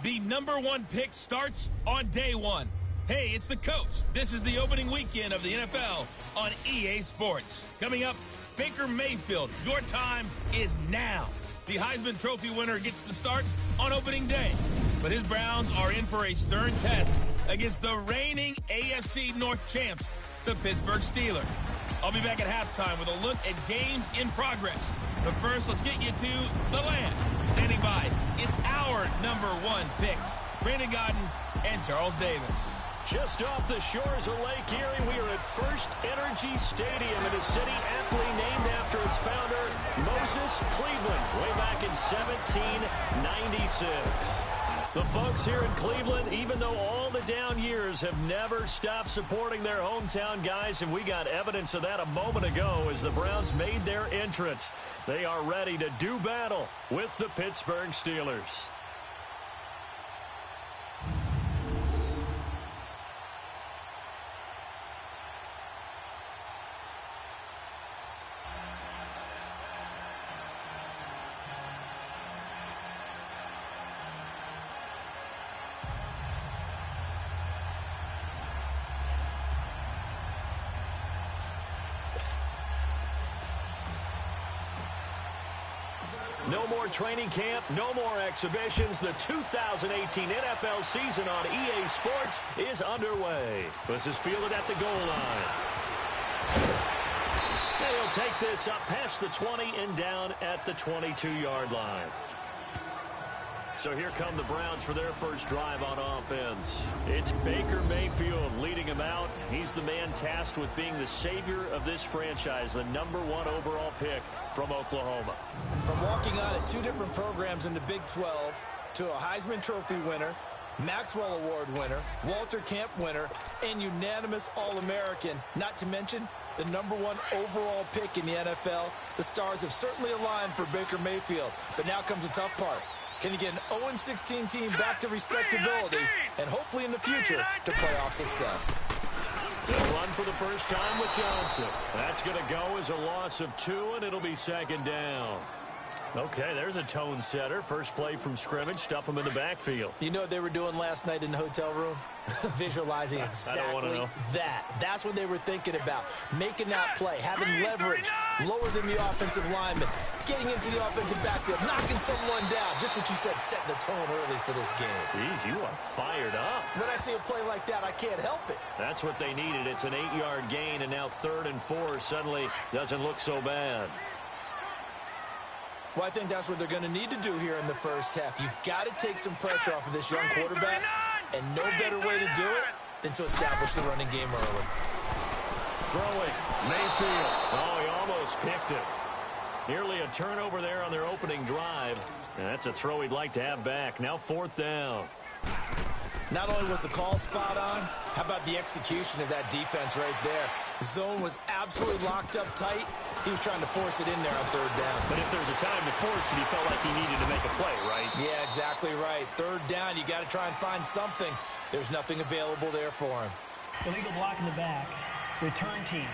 The #1 pick starts on day one. Hey, it's the Coast. This is the opening weekend of the NFL on EA Sports. Coming up, Baker Mayfield. Your time is now. The Heisman Trophy winner gets the start on opening day. But his Browns are in for a stern test against the reigning AFC North champs, the Pittsburgh Steelers. I'll be back at halftime with a look at games in progress. But first, let's get you to the land. Standing by, it's our #1 picks, Brandon Godden and Charles Davis. Just off the shores of Lake Erie, we are at First Energy Stadium in a city aptly named after its founder, Moses Cleveland, way back in 1796. The folks here in Cleveland, even though all the down years, have never stopped supporting their hometown guys, and we got evidence of that a moment ago as the Browns made their entrance. They are ready to do battle with the Pittsburgh Steelers. No more training camp, no more exhibitions. The 2018 NFL season on EA Sports is underway. This is fielded at the goal line. They'll take this up past the 20 and down at the 22-yard line. So here come the Browns for their first drive on offense. It's Baker Mayfield leading them out. He's the man tasked with being the savior of this franchise, the #1 overall pick from Oklahoma. From walking on at 2 different programs in the Big 12 to a Heisman Trophy winner, Maxwell Award winner, Walter Camp winner, and unanimous All-American, not to mention the #1 overall pick in the NFL, the stars have certainly aligned for Baker Mayfield. But now comes the tough part. Can you get an 0-16 team back to respectability and hopefully in the future to playoff success? They'll run for the first time with Johnson. That's going to go as a loss of 2, and it'll be second down. Okay, there's a tone setter. First play from scrimmage, stuff them in the backfield. You know what they were doing last night in the hotel room? Visualizing exactly that. That's what they were thinking about. Making that play, having leverage, lower than the offensive lineman, getting into the offensive backfield, knocking someone down. Just what you said, setting the tone early for this game. Jeez, you are fired up. When I see a play like that, I can't help it. That's what they needed. It's an 8-yard gain, and now 3rd and 4 suddenly doesn't look so bad. Well, I think that's what they're going to need to do here in the first half. You've got to take some pressure off of this young quarterback, and no better way to do it than to establish the running game early. Throwing, Mayfield. Oh, he almost picked it. Nearly a turnover there on their opening drive. And that's a throw he'd like to have back. Now 4th down. Not only was the call spot on, how about the execution of that defense right there? Zone was absolutely locked up tight. He was trying to force it in there on 3rd down. But if there's a time to force it, he felt like he needed to make a play, right? Yeah, exactly right. 3rd down, you got to try and find something. There's nothing available there for him. Illegal block in the back. Return team.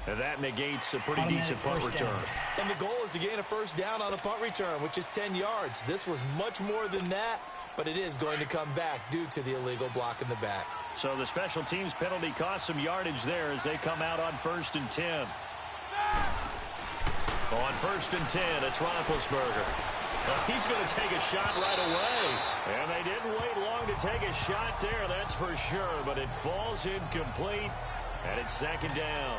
And that negates a pretty decent punt return. And the goal is to gain a first down on a punt return, which is 10 yards. This was much more than that, but it is going to come back due to the illegal block in the back. So the special teams penalty cost some yardage there as they come out on 1st and 10. On 1st and 10, it's Roethlisberger. He's going to take a shot right away. And they didn't wait long to take a shot there, that's for sure. But it falls incomplete, and it's 2nd down.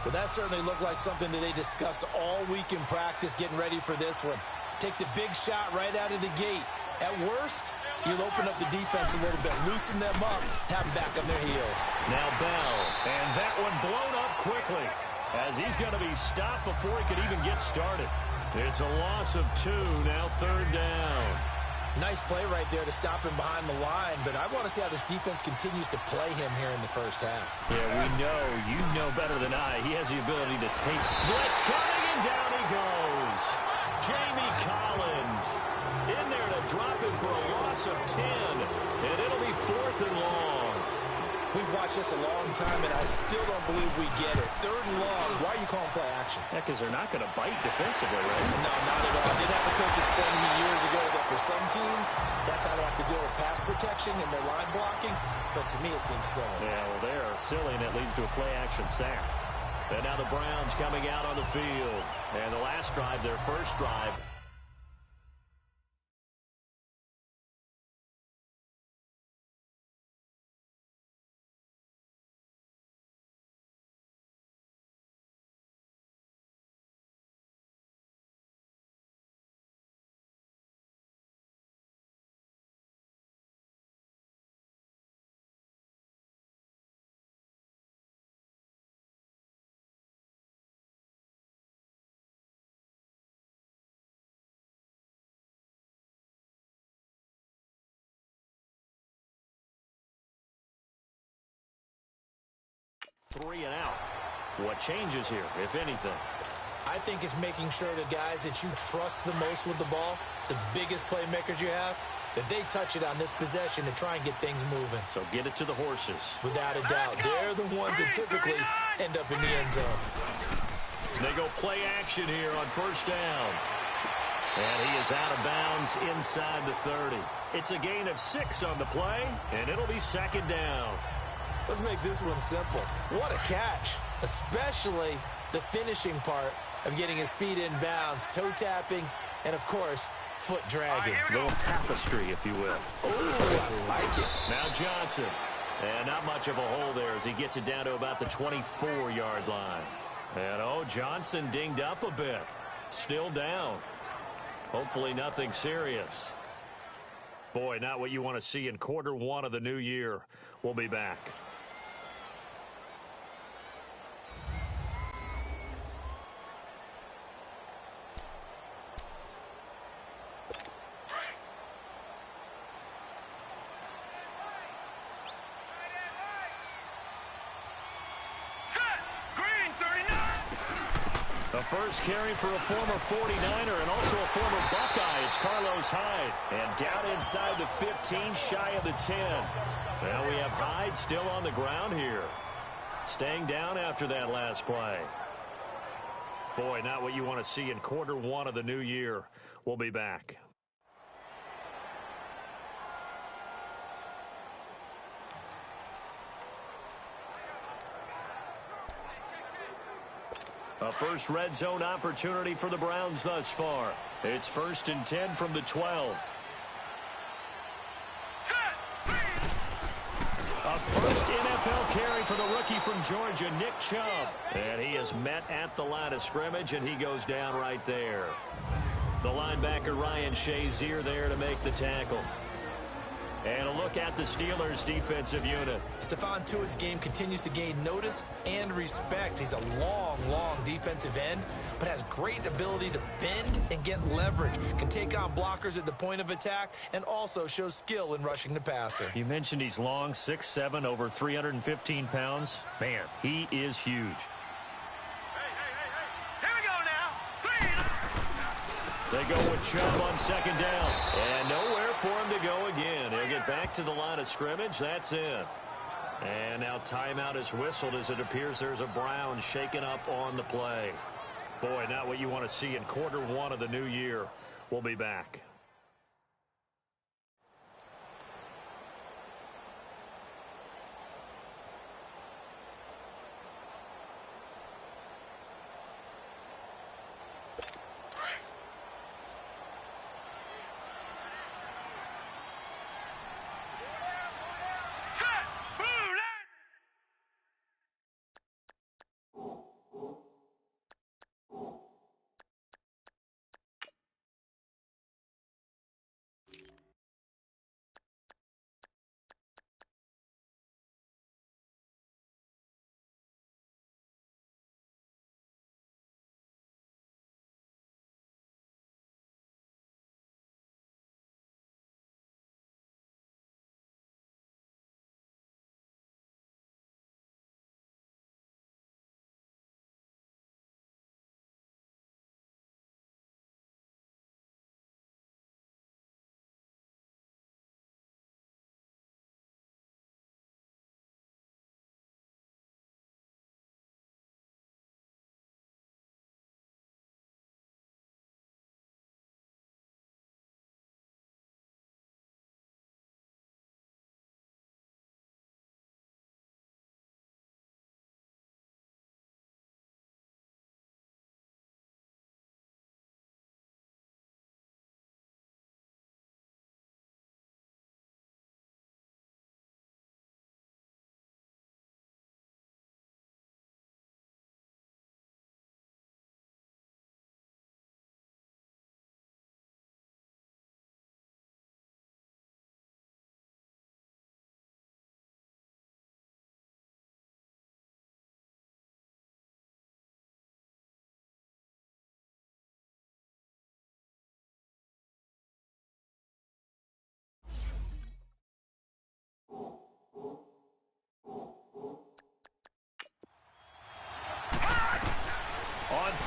Well, that certainly looked like something that they discussed all week in practice getting ready for this one. Take the big shot right out of the gate. At worst, you'll open up the defense a little bit, loosen them up, have them back on their heels. Now Bell, and that one blown up quickly as he's going to be stopped before he could even get started. It's a loss of 2, now 3rd down. Nice play right there to stop him behind the line, but I want to see how this defense continues to play him here in the first half. Yeah, we know. You know better than I. He has the ability to take blitz coming, and down he goes. Jamie Collins in there to drop him for a loss of 10, and it'll be 4th and long. We've watched this a long time, and I still don't believe we get it. 3rd and long. Why are you calling play action? protection. Yeah, because they're not going to bite defensively, right? No, not at all. I did have a coach explain to me years ago that for some teams, that's how they have to deal with pass protection and their line blocking. But to me, it seems silly. Yeah, well, they're silly, and it leads to a play-action sack. And now the Browns coming out on the field. And the last drive, their first drive. Three and out. What changes here, if anything? I think it's making sure the guys that you trust the most with the ball, the biggest playmakers you have, that they touch it on this possession to try and get things moving. So get it to the horses. Without a doubt. They're the ones that typically end up in the end zone. They go play action here on first down. And he is out of bounds inside the 30. It's a gain of 6 on the play, and it'll be second down. Let's make this one simple. What a catch, especially the finishing part of getting his feet in bounds, toe tapping, and, of course, foot dragging. A little tapestry, if you will. Oh, I like it. Now Johnson. And not much of a hole there as he gets it down to about the 24-yard line. And, Johnson dinged up a bit. Still down. Hopefully nothing serious. Boy, not what you want to see in quarter one of the new year. We'll be back. A first carry for a former 49er and also a former Buckeye. It's Carlos Hyde. And down inside the 15, shy of the 10. Well, we have Hyde still on the ground here. Staying down after that last play. Boy, not what you want to see in quarter one of the new year. We'll be back. A first red zone opportunity for the Browns thus far. It's 1st and 10 from the 12. A first NFL carry for the rookie from Georgia, Nick Chubb. And he is met at the line of scrimmage, and he goes down right there. The linebacker, Ryan Shazier, there to make the tackle. And a look at the Steelers' defensive unit. Stephon Tuitt's game continues to gain notice and respect. He's a long defensive end, but has great ability to bend and get leverage. Can take on blockers at the point of attack and also shows skill in rushing the passer. You mentioned he's long, 6'7", over 315 pounds. Man, he is huge. Here we go now. They go with Chubb on second down. And nowhere for him to go again. He'll get back to the line of scrimmage. That's it. And now timeout is whistled as it appears there's a Brown shaken up on the play. Boy, not what you want to see in quarter one of the new year. We'll be back.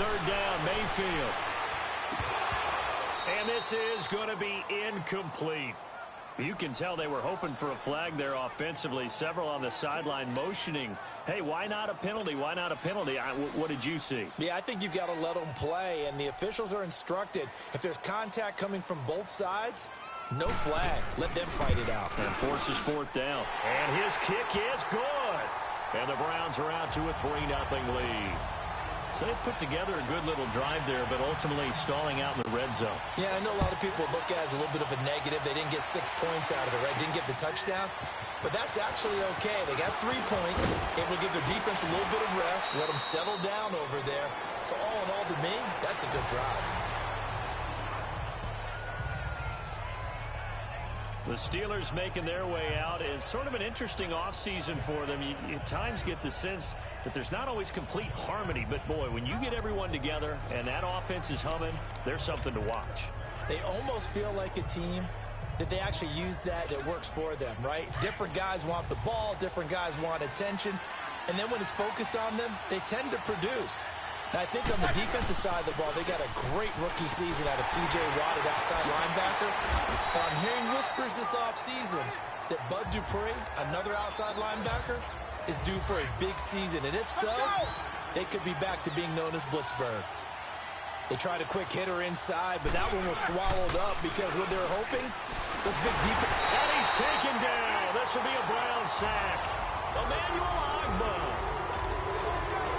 third down, Mayfield. And this is going to be incomplete. You can tell they were hoping for a flag there offensively. Several on the sideline motioning, hey, why not a penalty? Why not a penalty? What did you see? Yeah, I think you've got to let them play, and the officials are instructed. If there's contact coming from both sides, no flag. Let them fight it out. And forces fourth down. And his kick is good. And the Browns are out to a 3-0 lead. So they put together a good little drive there, but ultimately stalling out in the red zone. Yeah, I know a lot of people look at it as a little bit of a negative. They didn't get 6 points out of it, right? Didn't get the touchdown. But that's actually okay. They got 3 points. It will give their defense a little bit of rest, let them settle down over there. So all in all, to me, that's a good drive. The Steelers making their way out. It's sort of an interesting offseason for them. You at times get the sense that there's not always complete harmony. But, boy, when you get everyone together and that offense is humming, there's something to watch. They almost feel like a team that they actually use that works for them, right? Different guys want the ball. Different guys want attention. And then when it's focused on them, they tend to produce. Now, I think on the defensive side of the ball, they got a great rookie season out of T.J. Watt at outside linebacker. But I'm hearing whispers this offseason that Bud Dupree, another outside linebacker, is due for a big season. And if so, they could be back to being known as Blitzburg. They tried a quick hitter inside, but that one was swallowed up because what they're hoping, those big deep... And he's taken down. This will be a Brown sack. Emmanuel Ogbah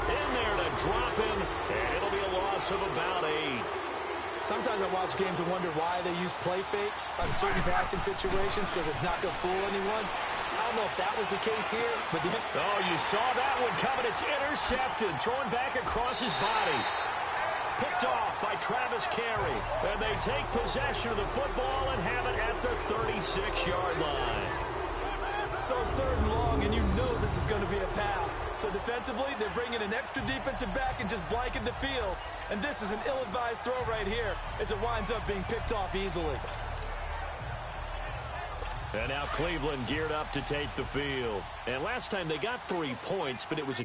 in there to drop him, and it'll be a loss of about 8. Sometimes I watch games and wonder why they use play fakes on certain passing situations because it's not going to fool anyone. I don't know if that was the case here, but then... Oh, you saw that one coming. It's intercepted, thrown back across his body. Picked off by Travis Carey. And they take possession of the football and have it at the 36-yard line. So it's 3rd and long, and you know this is going to be a pass. So defensively, they're bringing an extra defensive back and just blanking the field. And this is an ill-advised throw right here as it winds up being picked off easily. And now Cleveland geared up to take the field. And last time they got 3 points, but it was a...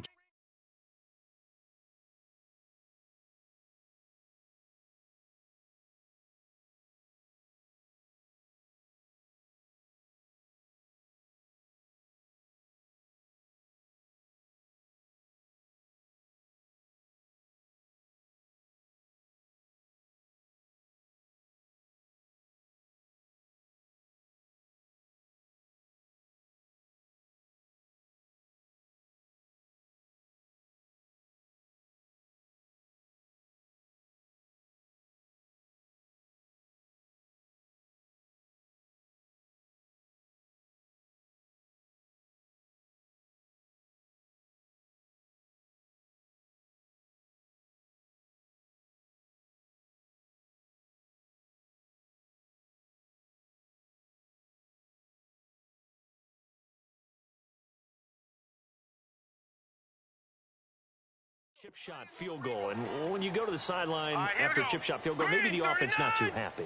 Chip shot field goal, and when you go to the sideline after chip shot field goal, maybe the offense not too happy.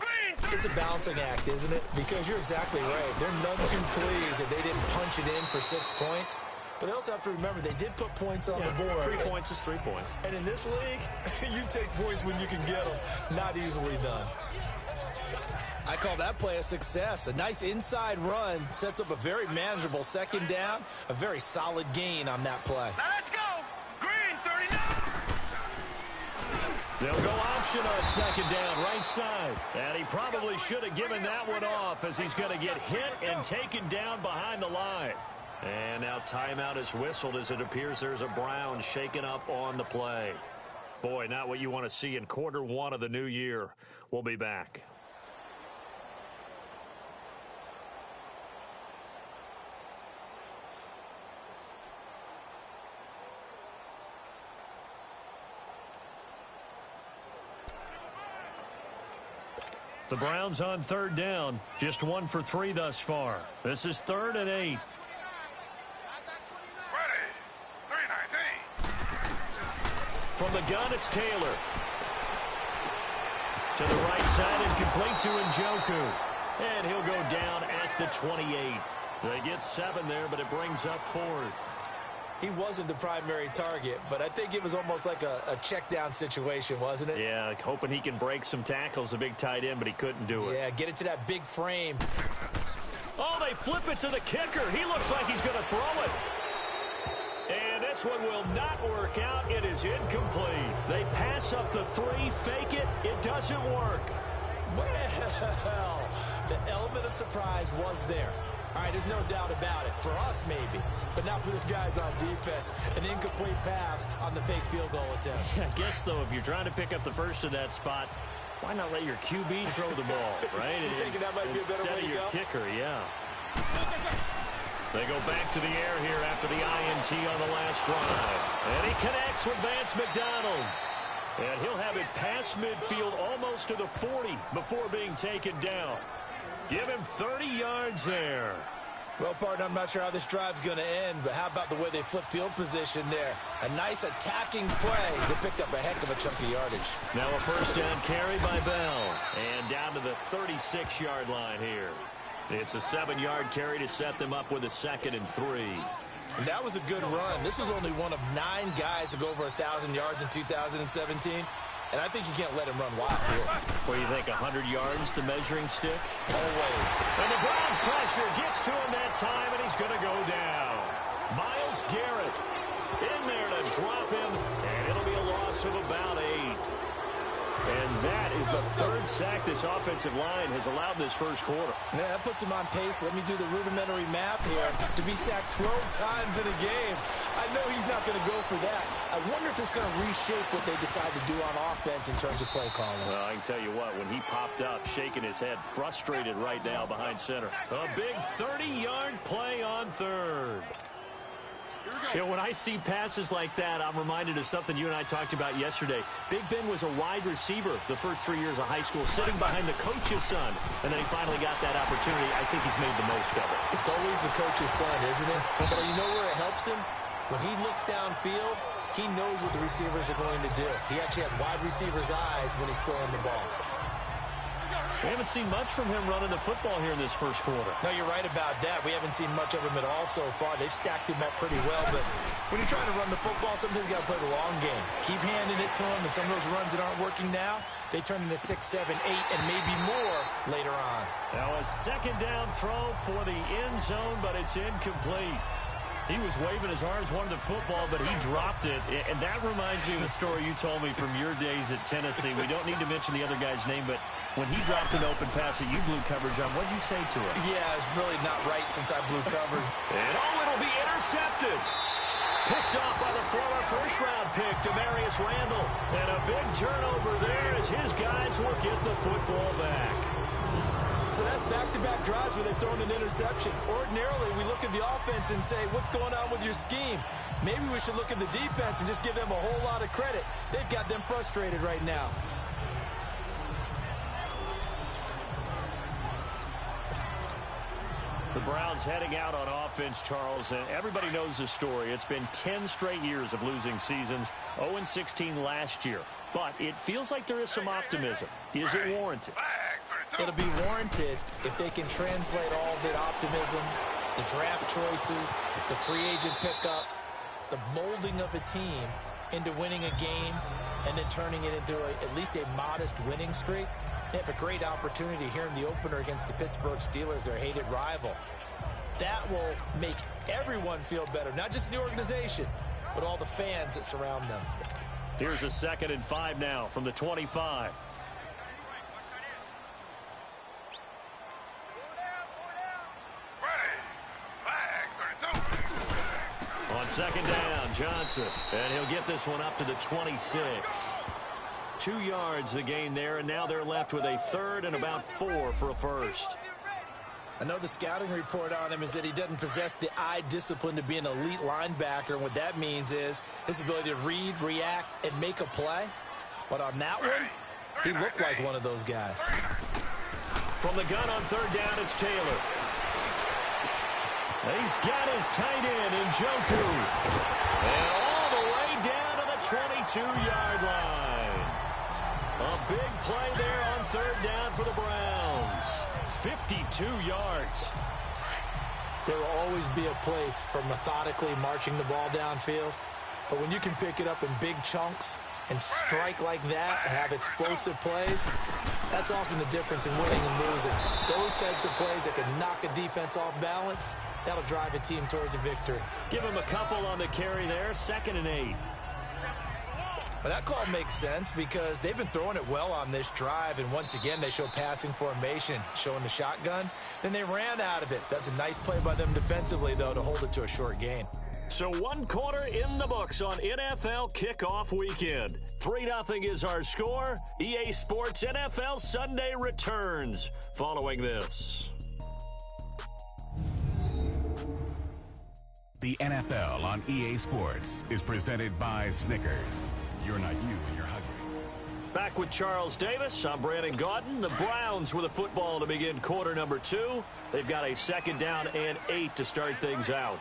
It's a balancing act, isn't it? Because you're exactly right. They're none too pleased that they didn't punch it in for 6 points. But they also have to remember they did put points on the board. 3 points is 3 points. And in this league, you take points when you can get them. Not easily done. I call that play a success. A nice inside run sets up a very manageable 2nd down. A very solid gain on that play. Now let's go. Green, 39. They'll go option on 2nd down, right side. And he probably should have given that one off as he's going to get hit and taken down behind the line. And now timeout is whistled as it appears there's a Brown shaken up on the play. Boy, not what you want to see in quarter 1 of the new year. We'll be back. The Browns on 3rd down. Just 1 for 3 thus far. This is 3rd and 8. Ready. 3-19. From the gun, it's Taylor. To the right side and complete to Njoku. And he'll go down at the 28. They get 7 there, but it brings up 4th. He wasn't the primary target, but I think it was almost like a check down situation, wasn't it? Yeah, hoping he can break some tackles, a big tight end, but he couldn't do it. Yeah, get it to that big frame. Oh, they flip it to the kicker. He looks like he's going to throw it. And this one will not work out. It is incomplete. They pass up the 3, fake it. It doesn't work. Well, the element of surprise was there. All right, there's no doubt about it. For us, maybe, but not for the guys on defense. An incomplete pass on the fake field goal attempt. I guess, though, if you're trying to pick up the first in that spot, why not let your QB throw the ball, right? You thinking that might be a better way to go? Instead of your kicker, yeah. They go back to the air here after the INT on the last drive. And he connects with Vance McDonald. And he'll have it past midfield almost to the 40 before being taken down. Give him 30 yards there. Well, partner, I'm not sure how this drive's going to end, but how about the way they flip field position there? A nice attacking play. They picked up a heck of a chunk of yardage. Now a first down carry by Bell. And down to the 36-yard line here. It's a 7-yard carry to set them up with a 2nd and 3. And that was a good run. This was only one of 9 guys to go over 1,000 yards in 2017. And I think you can't let him run wild here. What do you think, 100 yards, the measuring stick? Always. And the Browns pressure gets to him that time, and he's going to go down. Myles Garrett in there to drop him, and it'll be a loss of about 8. And that is the 3rd sack this offensive line has allowed this first quarter. Yeah, that puts him on pace. Let me do the rudimentary math here. To be sacked 12 times in a game, I know he's not going to go for that. I wonder if it's going to reshape what they decide to do on offense in terms of play calling. Well, I can tell you what, when he popped up, shaking his head, frustrated right now behind center. A big 30-yard play on 3rd. You know, when I see passes like that, I'm reminded of something you and I talked about yesterday. Big Ben was a wide receiver the first 3 years of high school, sitting behind the coach's son, and then he finally got that opportunity. I think he's made the most of it. It's always the coach's son, isn't it? But you know where it helps him? When he looks downfield, he knows what the receivers are going to do. He actually has wide receivers' eyes when he's throwing the ball. We haven't seen much from him running the football here in this first quarter. No, you're right about that. We haven't seen much of him at all so far. They've stacked him up pretty well, but when you're trying to run the football, sometimes you got to play the long game. Keep handing it to him, and some of those runs that aren't working now, they turn into 6, 7, 8, and maybe more later on. Now a 2nd down throw for the end zone, but it's incomplete. He was waving his arms, wanted the football, but he dropped it. And that reminds me of a story you told me from your days at Tennessee. We don't need to mention the other guy's name, but when he dropped an open pass that you blew coverage on, what'd you say to him? Yeah, it's really not right since I blew coverage. And it'll be intercepted. Picked off by the former first-round pick, Demarius Randall. And a big turnover there as his guys will get the football back. So that's back-to-back drives where they've thrown an interception. Ordinarily, we look at the offense and say, what's going on with your scheme? Maybe we should look at the defense and just give them a whole lot of credit. They've got them frustrated right now. The Browns heading out on offense, Charles, and everybody knows the story. It's been 10 straight years of losing seasons, 0-16 last year. But it feels like there is some optimism. Is it warranted? It'll be warranted if they can translate all that optimism, the draft choices, the free agent pickups, the molding of a team into winning a game and then turning it into at least a modest winning streak. They have a great opportunity here in the opener against the Pittsburgh Steelers, their hated rival. That will make everyone feel better, not just the organization, but all the fans that surround them. Here's a 2nd and 5 now from the 25. On 2nd down, Johnson, and he'll get this one up to the 26. 2 yards the gain there, and now they're left with a 3rd and about 4 for a first. I know the scouting report on him is that he doesn't possess the eye discipline to be an elite linebacker, and what that means is his ability to read, react, and make a play. But on that one, he looked like one of those guys. From the gun on 3rd down, it's Taylor. He's got his tight end in Njoku. And all the way down to the 22-yard line. A big play there on 3rd down for the Browns. 52 yards. There will always be a place for methodically marching the ball downfield. But when you can pick it up in big chunks and strike like that, have explosive plays, that's often the difference in winning and losing. Those types of plays that can knock a defense off balance, that'll drive a team towards a victory. Give him a couple on the carry there, 2nd and 8. Well, that call makes sense because they've been throwing it well on this drive, and once again, they show passing formation, showing the shotgun. Then they ran out of it. That's a nice play by them defensively, though, to hold it to a short gain. So 1 quarter in the books on NFL kickoff weekend. 3-0 is our score. EA Sports NFL Sunday returns following this. The NFL on EA Sports is presented by Snickers. You're not you when you're hungry. Back with Charles Davis. I'm Brandon Gaudin. The Browns with a football to begin quarter number 2. They've got a 2nd down and 8 to start things out.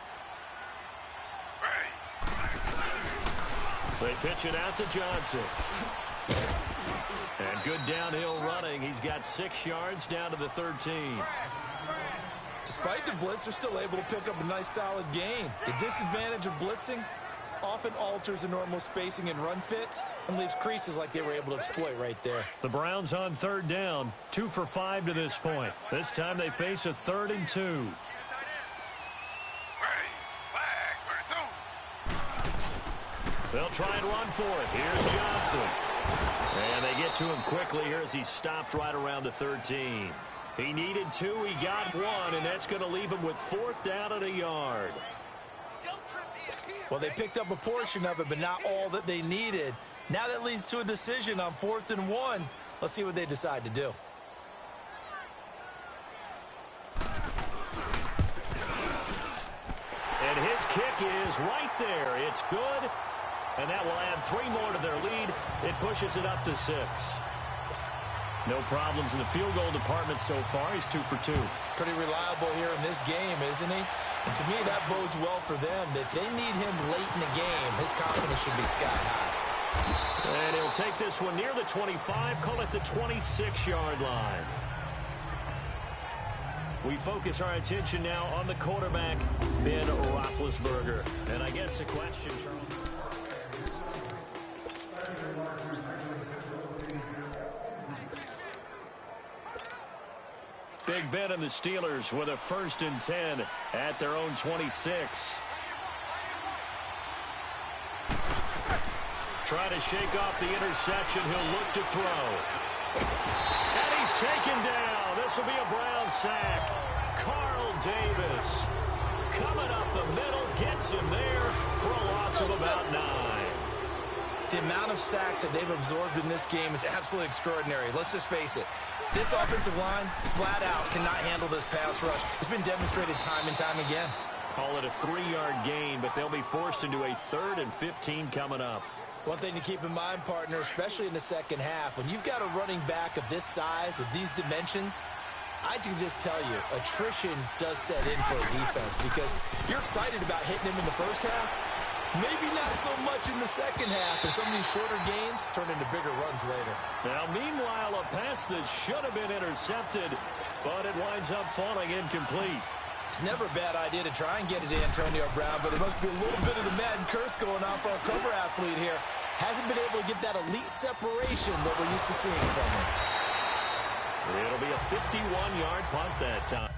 They pitch it out to Johnson. And good downhill running. He's got 6 yards down to the 13. Despite the blitz, they're still able to pick up a nice solid gain. The disadvantage of blitzing often alters the normal spacing and run fits and leaves creases like they were able to exploit right there. The Browns on 3rd down, 2 for 5 to this point. This time they face a 3rd and 2. They'll try and run for it. Here's Johnson. And they get to him quickly here as he stopped right around the 13. He needed 2, he got 1, and that's going to leave him with 4th down and a yard. Well, they picked up a portion of it, but not all that they needed. Now that leads to a decision on 4th and 1. Let's see what they decide to do. And his kick is right there. It's good. And that will add 3 more to their lead. It pushes it up to 6. No problems in the field goal department so far. He's 2 for 2. Pretty reliable here in this game, isn't he? And to me, that bodes well for them. If they need him late in the game, his confidence should be sky high. And he'll take this one near the 25, call it the 26-yard line. We focus our attention now on the quarterback, Ben Roethlisberger. And I guess the question, Charles... Big Ben and the Steelers with a 1st and 10 at their own 26. Trying to shake off the interception. He'll look to throw. And he's taken down. This will be a Brown sack. Carl Davis coming up the middle, gets him there for a loss of about 9. The amount of sacks that they've absorbed in this game is absolutely extraordinary. Let's just face it. This offensive line, flat out, cannot handle this pass rush. It's been demonstrated time and time again. Call it a 3-yard gain, but they'll be forced into a 3rd and 15 coming up. One thing to keep in mind, partner, especially in the second half, when you've got a running back of this size, of these dimensions, I can just tell you, attrition does set in for a defense because you're excited about hitting him in the first half. Maybe not so much in the second half, and some of these shorter gains turn into bigger runs later. Now, meanwhile, a pass that should have been intercepted, but it winds up falling incomplete. It's never a bad idea to try and get it to Antonio Brown, but it must be a little bit of the Madden curse going on for our cover athlete here. Hasn't been able to get that elite separation that we're used to seeing from him. It'll be a 51-yard punt that time.